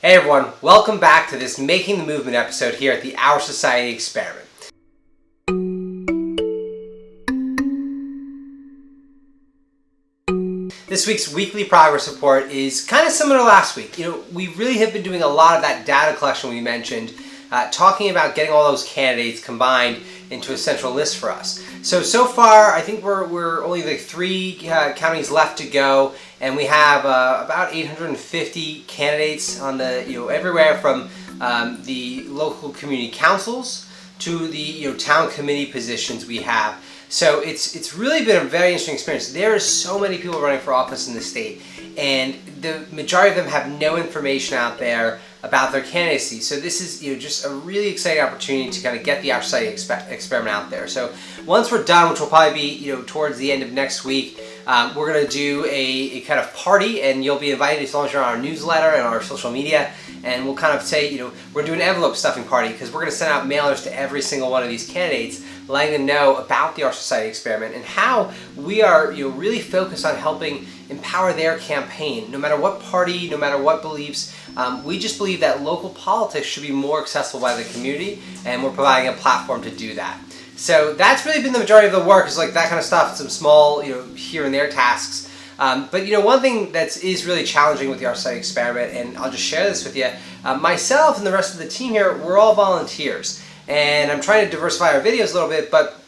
Hey everyone, welcome back to this Making the Movement episode here at the OurSociety Experiment. This week's weekly progress report is kind of similar to last week. We really have been doing a lot of that data collection we mentioned, talking about getting all those candidates combined into a central list for us. So far, I think we're only like 3 counties left to go, and we have about 850 candidates on the everywhere from the local community councils to the town committee positions we have. So it's really been a very interesting experience. There are so many people running for office in the state, and the majority of them have no information out there about their candidacy. So this is just a really exciting opportunity to kind of get the OurSociety Experiment out there. So once we're done, which will probably be towards the end of next week, we're going to do a kind of party, and you'll be invited as long as you're on our newsletter and our social media. And we'll kind of say, we're doing an envelope stuffing party because we're going to send out mailers to every single one of these candidates, letting them know about the OurSociety Experiment and how we are really focused on helping empower their campaign. No matter what party, no matter what beliefs, we just believe that local politics should be more accessible by the community, and we're providing a platform to do that. So that's really been the majority of the work, is like that kind of stuff, some small here and there tasks. But one thing that is really challenging with the OurSociety Experiment, and I'll just share this with you, myself and the rest of the team here, we're all volunteers. And I'm trying to diversify our videos a little bit, but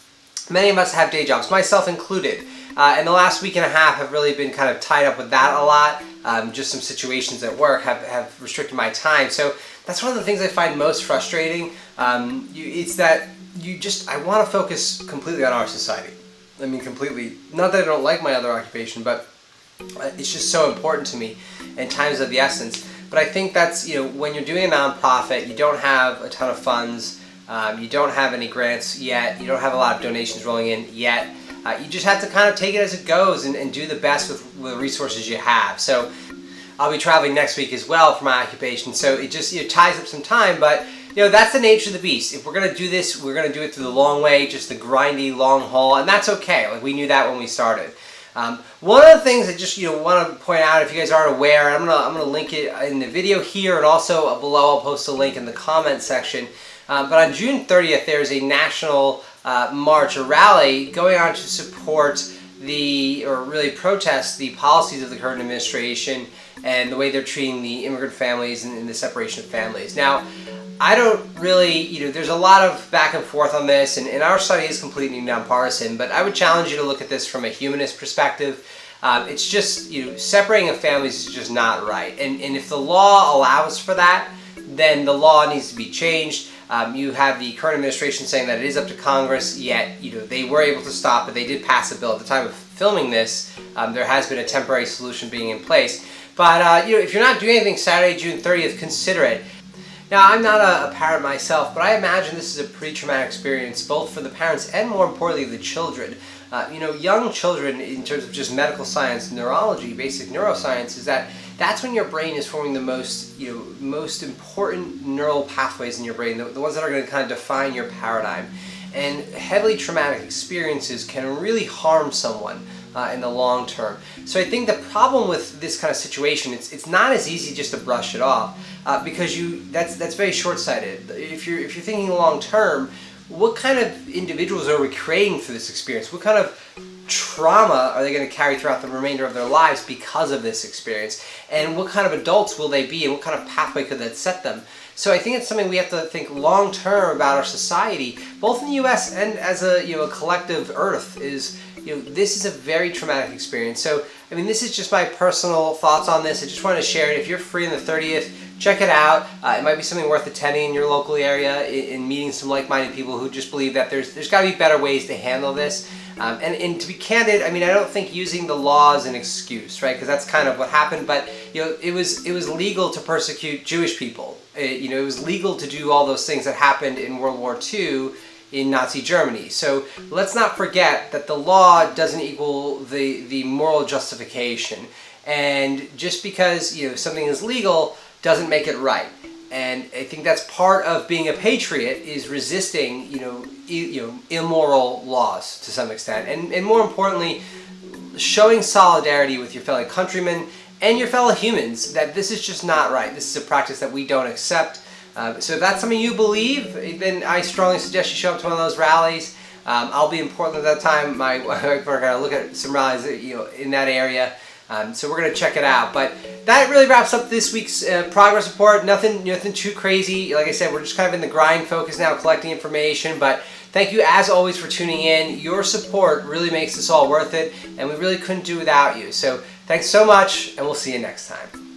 many of us have day jobs, myself included. And the last week and a half have really been kind of tied up with that a lot. Just some situations at work have restricted my time. So that's one of the things I find most frustrating. It's that I want to focus completely on OurSociety. I mean, completely. Not that I don't like my other occupation, but it's just so important to me, and time is of the essence. But I think that's, when you're doing a nonprofit, you don't have a ton of funds, you don't have any grants yet, you don't have a lot of donations rolling in yet. You just have to kind of take it as it goes and do the best with the resources you have. So I'll be traveling next week as well for my occupation, so it just ties up some time, but that's the nature of the beast. If we're going to do this, we're going to do it through the long way, just the grindy long haul, and that's okay. Like, we knew that when we started. One of the things I just want to point out, if you guys aren't aware, I'm gonna link it in the video here, and also below I'll post a link in the comments section. But on June 30th, there's a national march, a rally going on to support or really protest the policies of the current administration and the way they're treating the immigrant families and the separation of families. Now, I don't really, there's a lot of back and forth on this, and our study is completely nonpartisan, but I would challenge you to look at this from a humanist perspective. It's just, separating of families is just not right. And if the law allows for that, then the law needs to be changed. You have the current administration saying that it is up to Congress, yet, they were able to stop it. They did pass a bill. At the time of filming this, there has been a temporary solution being in place. But, if you're not doing anything Saturday, June 30th, consider it. Now, I'm not a parent myself, but I imagine this is a pretty traumatic experience, both for the parents and, more importantly, the children. Young children, in terms of just medical science, neurology, basic neuroscience, is that's when your brain is forming the most important neural pathways in your brain, the ones that are going to kind of define your paradigm. And heavily traumatic experiences can really harm someone in the long term. So I think the problem with this kind of situation, it's not as easy just to brush it off, because that's very short-sighted. If you're thinking long term, what kind of individuals are we creating through this experience? What kind of trauma are they going to carry throughout the remainder of their lives because of this experience? And what kind of adults will they be, and what kind of pathway could that set them? So I think it's something we have to think long term about our society, both in the U.S. and as a collective Earth. This is a very traumatic experience. So I mean, this is just my personal thoughts on this. I just wanted to share it. If you're free on the 30th, check it out. It might be something worth attending in your local area, in meeting some like-minded people who just believe that there's got to be better ways to handle this. And to be candid, I mean, I don't think using the law is an excuse, right? Because that's kind of what happened. But it was legal to persecute Jewish people. It was legal to do all those things that happened in World War II in Nazi Germany. So let's not forget that the law doesn't equal the moral justification. And just because something is legal doesn't make it right. And I think that's part of being a patriot, is resisting immoral laws to some extent, and more importantly, showing solidarity with your fellow countrymen and your fellow humans that this is just not right. This is a practice that we don't accept. So if that's something you believe, then I strongly suggest you show up to one of those rallies. I'll be in Portland at that time. My wife and I are going to look at some rallies, in that area. So we're going to check it out. But that really wraps up this week's progress report. Nothing too crazy. Like I said, we're just kind of in the grind focus now, collecting information. But thank you, as always, for tuning in. Your support really makes this all worth it, and we really couldn't do without you. So thanks so much, and we'll see you next time.